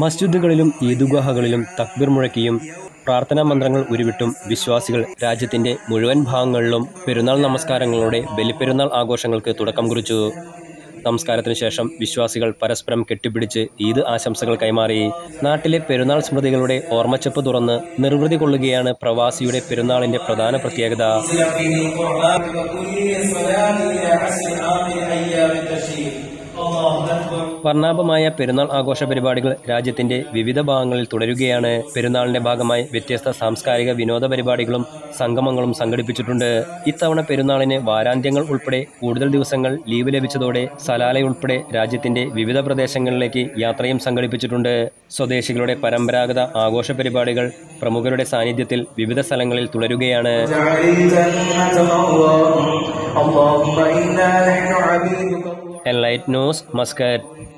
മസ്ജിദുകളിലും ഈദ്ഗാഹുകളിലും തക്ബീർ മുഴക്കിയും പ്രാർത്ഥനാ മന്ത്രങ്ങൾ ഉരുവിട്ടും വിശ്വാസികൾ രാജ്യത്തിന്റെ മുഴുവൻ ഭാഗങ്ങളിലും പെരുന്നാൾ നമസ്കാരങ്ങളോടെ ബലിപ്പെരുന്നാൾ ആഘോഷങ്ങൾക്ക് തുടക്കം കുറിച്ചു. നമസ്കാരത്തിനു ശേഷം വിശ്വാസികൾ പരസ്പരം കെട്ടിപ്പിടിച്ച് ഈദ് ആശംസകൾ കൈമാറി. നാട്ടിലെ പെരുന്നാൾ സ്മൃതികളുടെ ഓർമ്മച്ചപ്പ് തുറന്ന് നിർവൃതി കൊള്ളുകയാണ് പ്രവാസിയുടെ പെരുന്നാളിന്റെ പ്രധാന പ്രത്യേകത. വർണ്ണാഭമായ പെരുന്നാൾ ആഘോഷ പരിപാടികൾ രാജ്യത്തിന്റെ വിവിധ ഭാഗങ്ങളിൽ തുടരുകയാണ്. പെരുന്നാളിന്റെ ഭാഗമായി വ്യത്യസ്ത സാംസ്കാരിക വിനോദ പരിപാടികളും സംഗമങ്ങളും സംഘടിപ്പിച്ചിട്ടുണ്ട്. ഇത്തവണ പെരുന്നാളിന് വാരാന്ത്യങ്ങൾ ഉൾപ്പെടെ കൂടുതൽ ദിവസങ്ങൾ ലീവ് ലഭിച്ചതോടെ സലാലയുൾപ്പെടെ രാജ്യത്തിന്റെ വിവിധ പ്രദേശങ്ങളിലേക്ക് യാത്രയും സംഘടിപ്പിച്ചിട്ടുണ്ട്. സ്വദേശികളുടെ പരമ്പരാഗത ആഘോഷ പരിപാടികൾ പ്രമുഖരുടെ സാന്നിധ്യത്തിൽ വിവിധ സ്ഥലങ്ങളിൽ തുടരുകയാണ്. Enlight news, Muscat.